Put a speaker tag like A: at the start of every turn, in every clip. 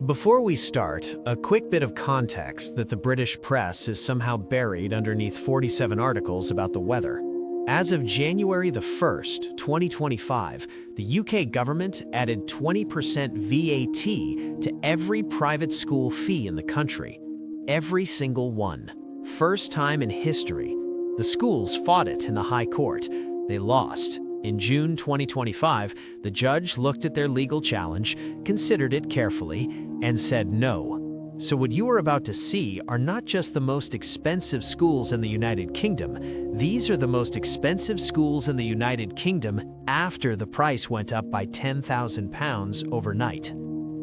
A: Before we start, a quick bit of context that the British press is somehow buried underneath 47 articles about the weather. As of January the 1st, 2025, the UK government added 20% VAT to every private school fee in the country. Every single one. First time in history. The schools fought it in the High Court. They lost. In June 2025, the judge looked at their legal challenge, considered it carefully, and said no. So what you are about to see are not just the most expensive schools in the United Kingdom. These are the most expensive schools in the United Kingdom after the price went up by £10,000 overnight.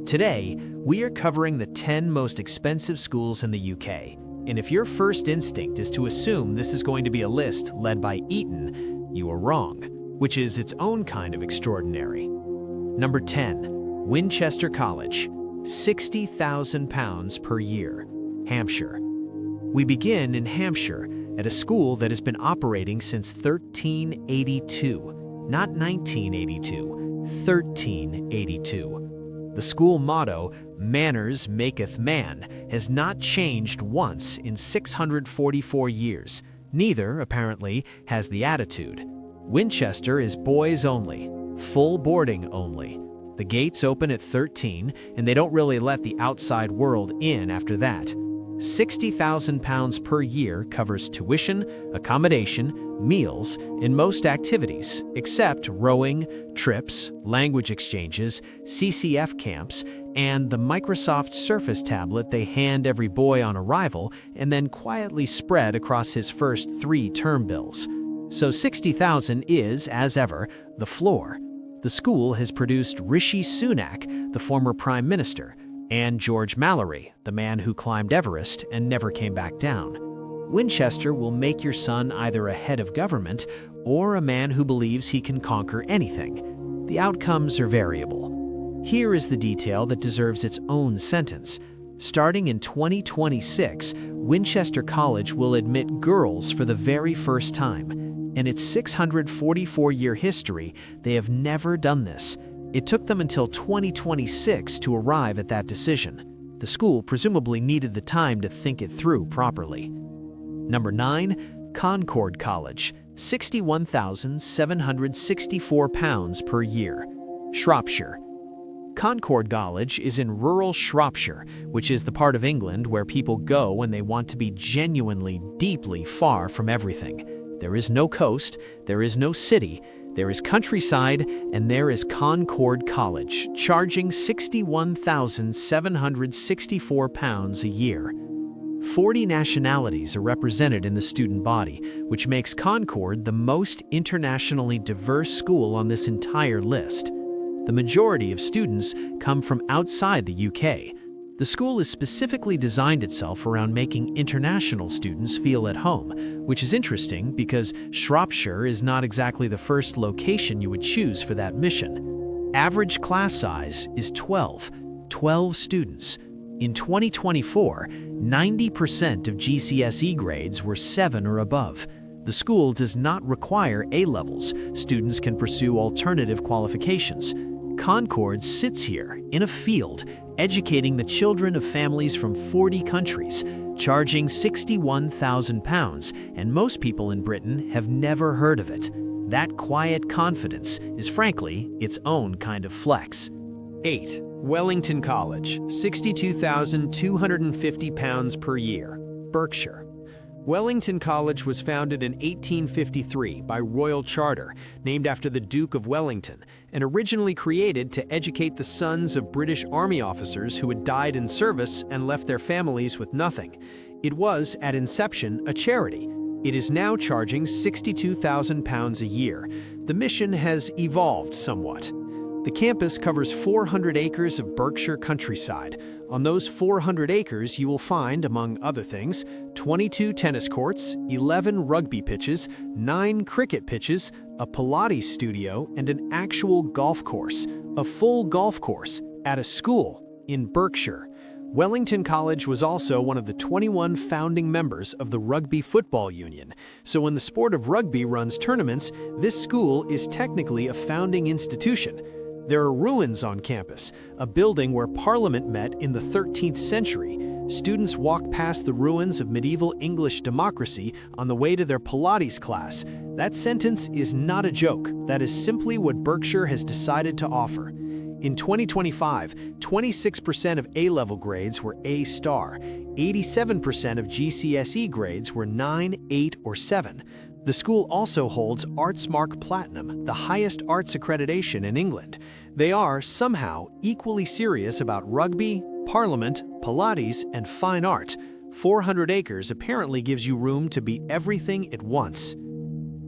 A: Today, we are covering the 10 most expensive schools in the UK. And if your first instinct is to assume this is going to be a list led by Eton, you are wrong, which is its own kind of extraordinary. Number 10, Winchester College, £60,000 per year, Hampshire. We begin in Hampshire at a school that has been operating since 1382, not 1982, 1382. The school motto, "Manners maketh man," has not changed once in 644 years. Neither, apparently, has the attitude. Winchester is boys only, full boarding only. The gates open at 13, and they don't really let the outside world in after that. £60,000 per year covers tuition, accommodation, meals, and most activities, except rowing, trips, language exchanges, CCF camps, and the Microsoft Surface tablet they hand every boy on arrival and then quietly spread across his first 3 term bills. So $60,000 is, as ever, the floor. The school has produced Rishi Sunak, the former Prime Minister, and George Mallory, the man who climbed Everest and never came back down. Winchester will make your son either a head of government or a man who believes he can conquer anything. The outcomes are variable. Here is the detail that deserves its own sentence. Starting in 2026, Winchester College will admit girls for the very first time. In its 644-year history, they have never done this. It took them until 2026 to arrive at that decision. The school presumably needed the time to think it through properly. Number 9, Concord College, £61,764 per year, Shropshire. Concord College is in rural Shropshire, which is the part of England where people go when they want to be genuinely, deeply far from everything. There is no coast, there is no city, there is countryside, and there is Concord College, charging £61,764 a year. 40 nationalities are represented in the student body, which makes Concord the most internationally diverse school on this entire list. The majority of students come from outside the UK. The school has specifically designed itself around making international students feel at home, which is interesting because Shropshire is not exactly the first location you would choose for that mission. Average class size is 12 students. In 2024, 90% of GCSE grades were 7 or above. The school does not require A-levels. Students can pursue alternative qualifications. Concord sits here, in a field, educating the children of families from 40 countries, charging £61,000, and most people in Britain have never heard of it. That quiet confidence is frankly its own kind of flex. 8. Wellington College, £62,250 per year, Berkshire. Wellington College was founded in 1853 by Royal Charter, named after the Duke of Wellington, and originally created to educate the sons of British Army officers who had died in service and left their families with nothing. It was, at inception, a charity. It is now charging £62,000 a year. The mission has evolved somewhat. The campus covers 400 acres of Berkshire countryside. On those 400 acres, you will find, among other things, 22 tennis courts, 11 rugby pitches, 9 cricket pitches, a Pilates studio, and an actual golf course. A full golf course at a school in Berkshire. Wellington College was also one of the 21 founding members of the Rugby Football Union. So when the sport of rugby runs tournaments, this school is technically a founding institution. There are ruins on campus, a building where Parliament met in the 13th century. Students walk past the ruins of medieval English democracy on the way to their Pilates class. That sentence is not a joke. That is simply what Berkshire has decided to offer. In 2025, 26% of A-level grades were A-star. 87% of GCSE grades were 9, 8, or 7. The school also holds ArtsMark Platinum, the highest arts accreditation in England. They are, somehow, equally serious about rugby, Parliament, Pilates, and fine art. 400 acres apparently gives you room to be everything at once.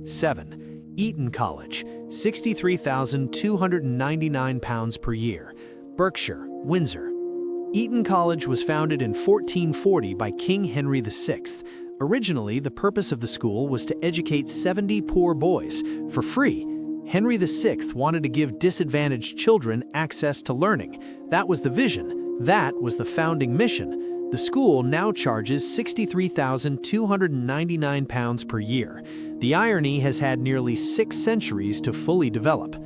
A: 7. Eton College, £63,299 per year. Berkshire, Windsor. Eton College was founded in 1440 by King Henry VI. Originally, the purpose of the school was to educate 70 poor boys for free. Henry VI wanted to give disadvantaged children access to learning. That was the vision. That was the founding mission. The school now charges £63,299 per year. The irony has had nearly 6 centuries to fully develop.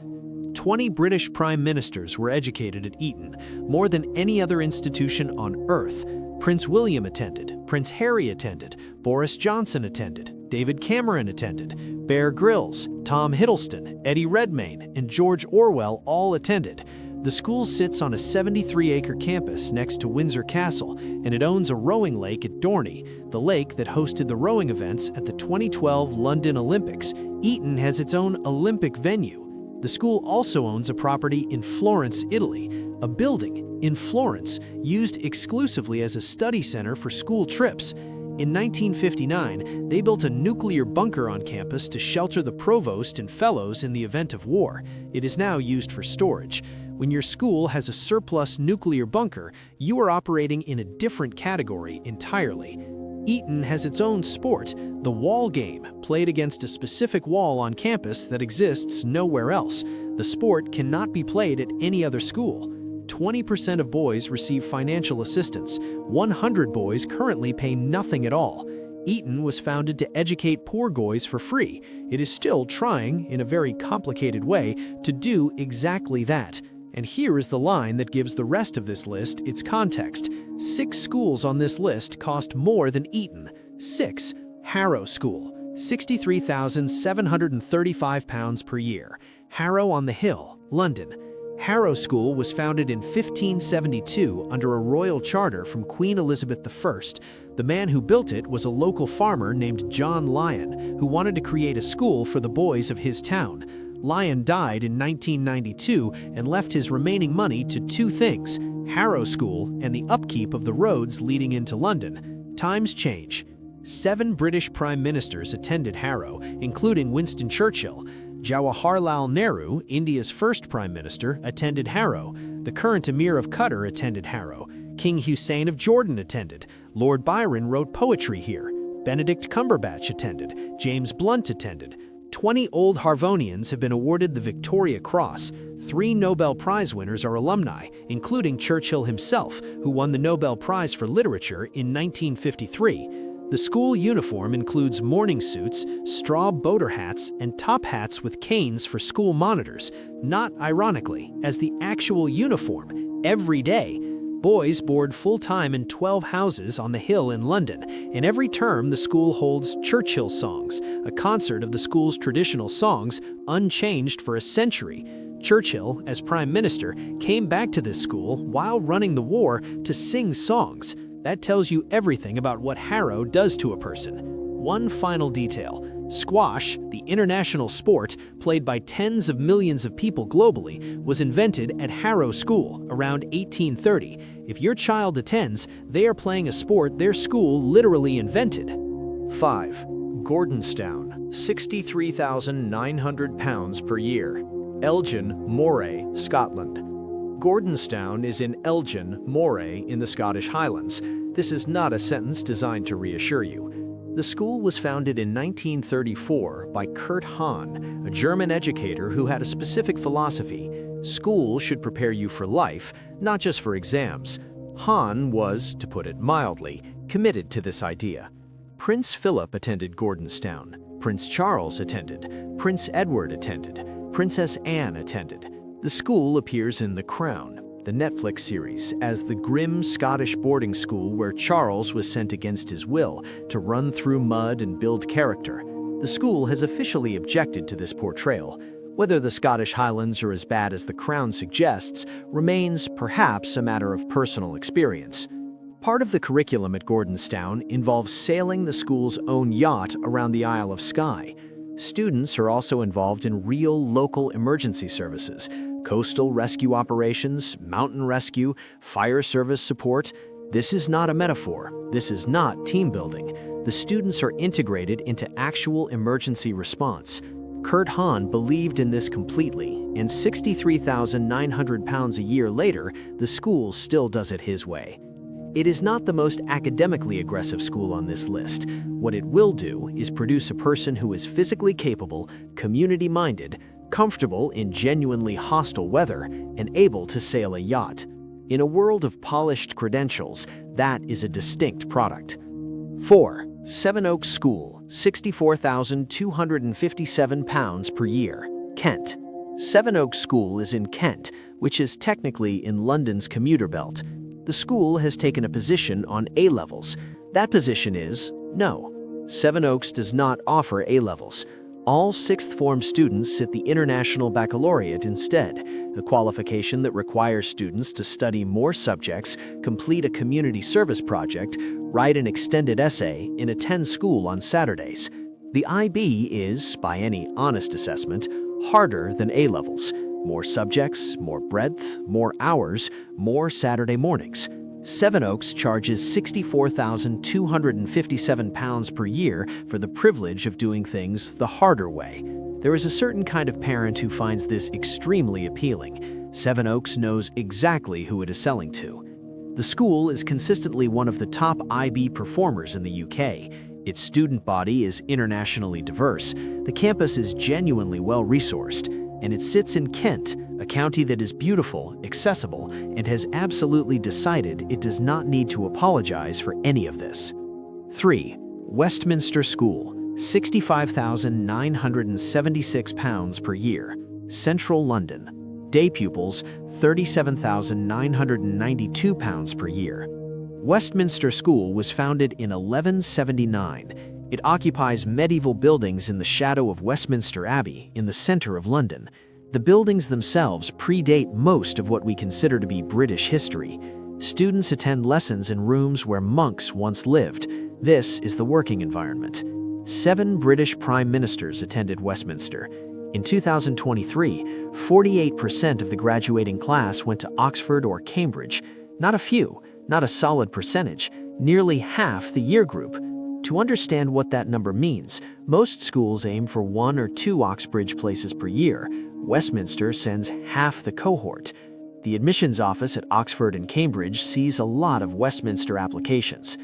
A: 20 British prime ministers were educated at Eton, more than any other institution on earth. Prince William attended, Prince Harry attended, Boris Johnson attended, David Cameron attended, Bear Grylls, Tom Hiddleston, Eddie Redmayne, and George Orwell all attended. The school sits on a 73-acre campus next to Windsor Castle, and it owns a rowing lake at Dorney, the lake that hosted the rowing events at the 2012 London Olympics. Eton has its own Olympic venue. The school also owns a property in Florence, Italy, a building in Florence used exclusively as a study center for school trips. In 1959, they built a nuclear bunker on campus to shelter the provost and fellows in the event of war. It is now used for storage. When your school has a surplus nuclear bunker, you are operating in a different category entirely. Eton has its own sport, the wall game, played against a specific wall on campus that exists nowhere else. The sport cannot be played at any other school. 20% of boys receive financial assistance. 100 boys currently pay nothing at all. Eton was founded to educate poor boys for free. It is still trying, in a very complicated way, to do exactly that. And here is the line that gives the rest of this list its context. 6 schools on this list cost more than Eton. 6. Harrow School, £63,735 per year. Harrow on the Hill, London. Harrow School was founded in 1572 under a royal charter from Queen Elizabeth I. The man who built it was a local farmer named John Lyon, who wanted to create a school for the boys of his town. Lyon died in 1992 and left his remaining money to 2 things: Harrow School and the upkeep of the roads leading into London. Times change. 7 British prime ministers attended Harrow, including Winston Churchill. Jawaharlal Nehru, India's first prime minister, attended Harrow. The current Emir of Qatar attended Harrow. King Hussein of Jordan attended. Lord Byron wrote poetry here. Benedict Cumberbatch attended. James Blunt attended. 20 old Harvonians have been awarded the Victoria Cross. 3 Nobel Prize winners are alumni, including Churchill himself, who won the Nobel Prize for Literature in 1953. The school uniform includes morning suits, straw boater hats, and top hats with canes for school monitors, not ironically, as the actual uniform, every day. Boys board full-time in 12 houses on the Hill in London, and every term the school holds Churchill Songs, a concert of the school's traditional songs, unchanged for a century. Churchill, as Prime Minister, came back to this school while running the war to sing songs. That tells you everything about what Harrow does to a person. One final detail. Squash, the international sport played by tens of millions of people globally, was invented at Harrow School around 1830. If your child attends, they are playing a sport their school literally invented. 5. Gordonstown, £63,900 per year. Elgin, Moray, Scotland. Gordonstown is in Elgin, Moray in the Scottish Highlands. This is not a sentence designed to reassure you. The school was founded in 1934 by Kurt Hahn, a German educator who had a specific philosophy. School should prepare you for life, not just for exams. Hahn was, to put it mildly, committed to this idea. Prince Philip attended Gordonstown. Prince Charles attended. Prince Edward attended. Princess Anne attended. The school appears in The Crown, the Netflix series, as the grim Scottish boarding school where Charles was sent against his will to run through mud and build character. The school has officially objected to this portrayal. Whether the Scottish Highlands are as bad as The Crown suggests remains perhaps a matter of personal experience. Part of the curriculum at Gordonstown involves sailing the school's own yacht around the Isle of Skye. Students are also involved in real local emergency services, coastal rescue operations, mountain rescue, fire service support. This is not a metaphor. This is not team building. The students are integrated into actual emergency response. Kurt Hahn believed in this completely, and 63,900 pounds a year later, the school still does it his way. It is not the most academically aggressive school on this list. What it will do is produce a person who is physically capable, community-minded, comfortable in genuinely hostile weather, and able to sail a yacht. In a world of polished credentials, that is a distinct product. 4. Sevenoaks School, 64,257 pounds per year, Kent. Sevenoaks School is in Kent, which is technically in London's commuter belt. The school has taken a position on A-levels. That position is no. Sevenoaks does not offer A-levels. All sixth form students sit the International Baccalaureate instead, a qualification that requires students to study more subjects, complete a community service project, write an extended essay, and attend school on Saturdays. The IB is, by any honest assessment, harder than A-levels. More subjects, more breadth, more hours, more Saturday mornings. Sevenoaks charges £64,257 per year for the privilege of doing things the harder way. There is a certain kind of parent who finds this extremely appealing. Sevenoaks knows exactly who it is selling to. The school is consistently one of the top IB performers in the UK. Its student body is internationally diverse. The campus is genuinely well-resourced, and it sits in Kent, a county that is beautiful, accessible, and has absolutely decided it does not need to apologize for any of this. 3. Westminster School, £65,976 per year, Central London. Day pupils, £37,992 per year. Westminster School was founded in 1179. It occupies medieval buildings in the shadow of Westminster Abbey in the center of London. The buildings themselves predate most of what we consider to be British history. Students attend lessons in rooms where monks once lived. This is the working environment. 7 British prime ministers attended Westminster. In 2023, 48% of the graduating class went to Oxford or Cambridge. Not a few, not a solid percentage, nearly half the year group. To understand what that number means, most schools aim for 1 or 2 Oxbridge places per year. Westminster sends half the cohort. The admissions office at Oxford and Cambridge sees a lot of Westminster applications.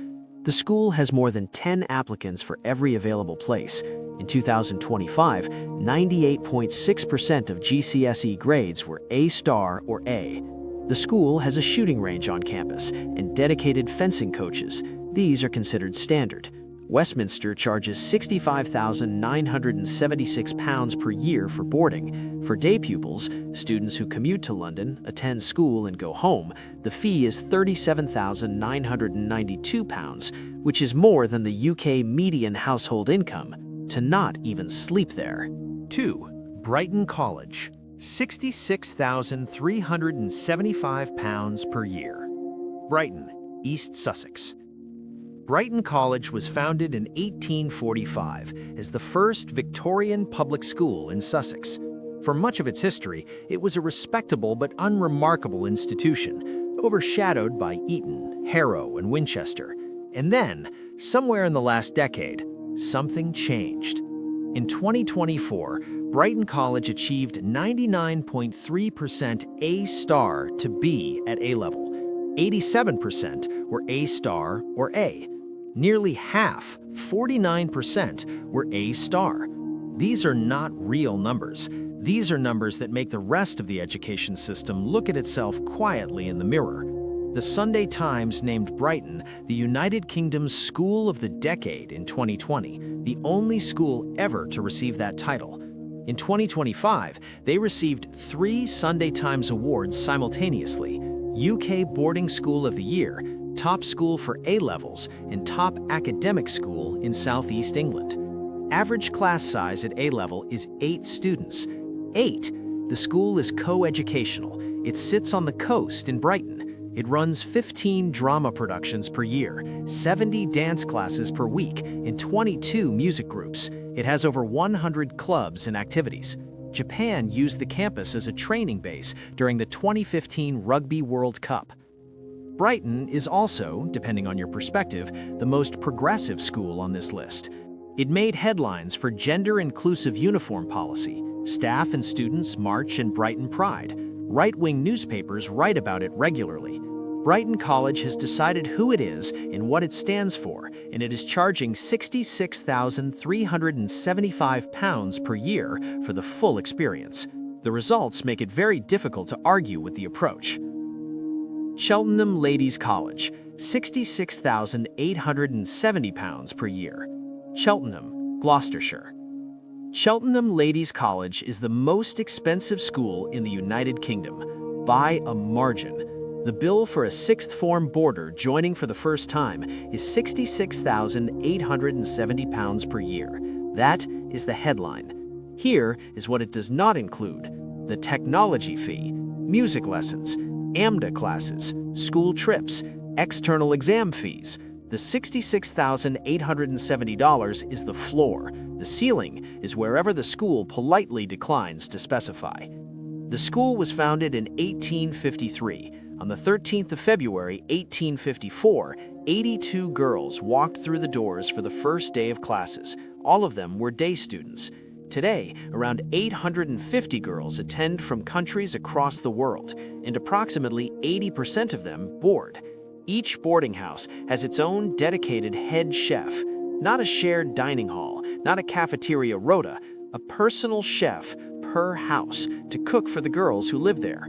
A: The school has more than 10 applicants for every available place. In 2025, 98.6% of GCSE grades were A-star or A. The school has a shooting range on campus and dedicated fencing coaches. These are considered standard. Westminster charges £65,976 per year for boarding. For day pupils, students who commute to London, attend school and go home, the fee is £37,992, which is more than the UK median household income to not even sleep there. 2. Brighton College, £66,375 per year. Brighton, East Sussex. Brighton College was founded in 1845 as the first Victorian public school in Sussex. For much of its history, it was a respectable but unremarkable institution, overshadowed by Eton, Harrow, and Winchester. And then, somewhere in the last decade, something changed. In 2024, Brighton College achieved 99.3% A-star to B at A-level. 87% were A-star or A. Nearly half, 49%, were A-star. These are not real numbers. These are numbers that make the rest of the education system look at itself quietly in the mirror. The Sunday Times named Brighton the United Kingdom's School of the Decade in 2020, the only school ever to receive that title. In 2025, they received 3 Sunday Times Awards simultaneously: UK Boarding School of the Year, Top School for A-Levels, and Top Academic School in Southeast England. Average class size at A-Level is 8 students. 8! The school is co-educational. It sits on the coast in Brighton. It runs 15 drama productions per year, 70 dance classes per week, and 22 music groups. It has over 100 clubs and activities. Japan used the campus as a training base during the 2015 Rugby World Cup. Brighton is also, depending on your perspective, the most progressive school on this list. It made headlines for gender-inclusive uniform policy. Staff and students march in Brighton Pride. Right-wing newspapers write about it regularly. Brighton College has decided who it is and what it stands for, and it is charging £66,375 per year for the full experience. The results make it very difficult to argue with the approach. Cheltenham Ladies College, £66,870 per year. Cheltenham, Gloucestershire. Cheltenham Ladies College is the most expensive school in the United Kingdom, by a margin. The bill for a 6th form boarder joining for the first time is £66,870 per year. That is the headline. Here is what it does not include: the technology fee, music lessons, AMDA classes, school trips, external exam fees. The $66,870 is the floor. The ceiling is wherever the school politely declines to specify. The school was founded in 1853. On the 13th of February, 1854, 82 girls walked through the doors for the first day of classes. All of them were day students. Today, around 850 girls attend from countries across the world, and approximately 80% of them board. Each boarding house has its own dedicated head chef, not a shared dining hall, not a cafeteria rota, a personal chef per house to cook for the girls who live there.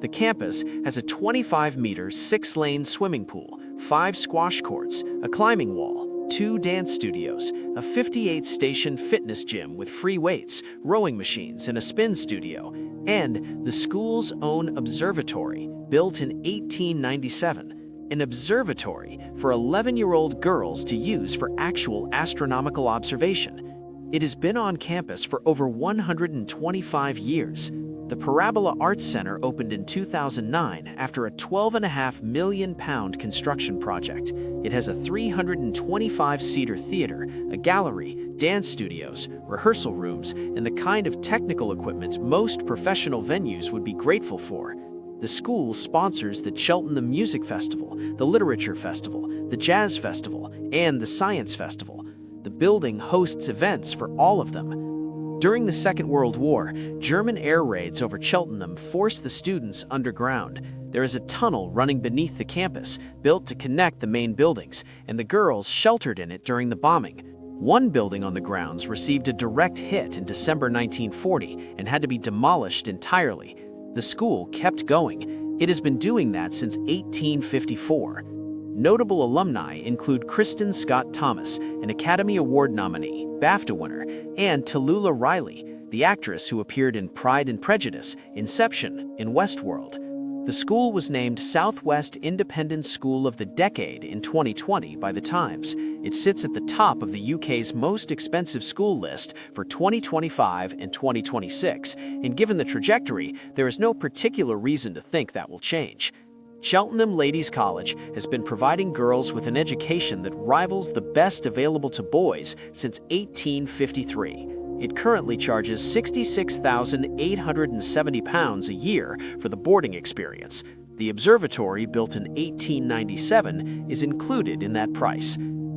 A: The campus has a 25-meter, 6-lane swimming pool, 5 squash courts, a climbing wall, 2 dance studios, a 58-station fitness gym with free weights, rowing machines, and a spin studio, and the school's own observatory, built in 1897. An observatory for 11-year-old girls to use for actual astronomical observation. It has been on campus for over 125 years. The Parabola Arts Center opened in 2009 after a £12.5 million construction project. It has a 325-seater theater, a gallery, dance studios, rehearsal rooms, and the kind of technical equipment most professional venues would be grateful for. The school sponsors the Cheltenham Music Festival, the Literature Festival, the Jazz Festival, and the Science Festival. The building hosts events for all of them. During the Second World War, German air raids over Cheltenham forced the students underground. There is a tunnel running beneath the campus, built to connect the main buildings, and the girls sheltered in it during the bombing. One building on the grounds received a direct hit in December 1940 and had to be demolished entirely. The school kept going. It has been doing that since 1854. Notable alumni include Kristen Scott Thomas, an Academy Award nominee, BAFTA winner, and Tallulah Riley, the actress who appeared in Pride and Prejudice, Inception, and Westworld. The school was named Southwest Independent School of the Decade in 2020 by The Times. It sits at the top of the UK's most expensive school list for 2025 and 2026, and given the trajectory, there is no particular reason to think that will change. Cheltenham Ladies College has been providing girls with an education that rivals the best available to boys since 1853. It currently charges £66,870 a year for the boarding experience. The observatory, built in 1897, is included in that price.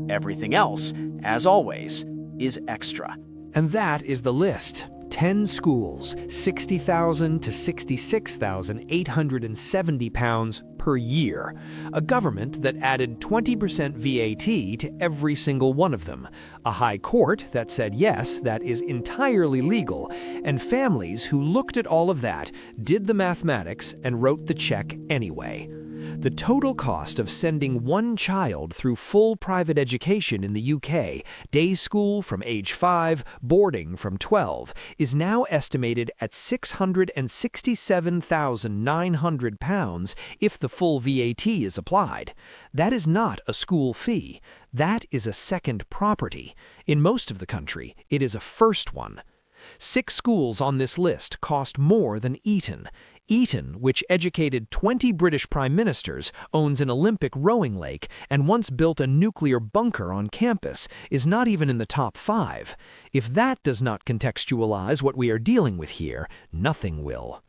A: Everything else, as always, is extra.
B: And that is the list. 10 schools, £60,000 to £66,870 per year. A government that added 20% VAT to every single one of them. A high court that said yes, that is entirely legal. And families who looked at all of that, did the mathematics, and wrote the check anyway. The total cost of sending one child through full private education in the UK, day school from age 5, boarding from 12, is now estimated at £667,900 if the full VAT is applied. That is not a school fee. That is a second property. In most of the country, it is a first one. 6 schools on this list cost more than Eton. Eton, which educated 20 British prime ministers, owns an Olympic rowing lake, and once built a nuclear bunker on campus, is not even in the top 5. If that does not contextualize what we are dealing with here, nothing will.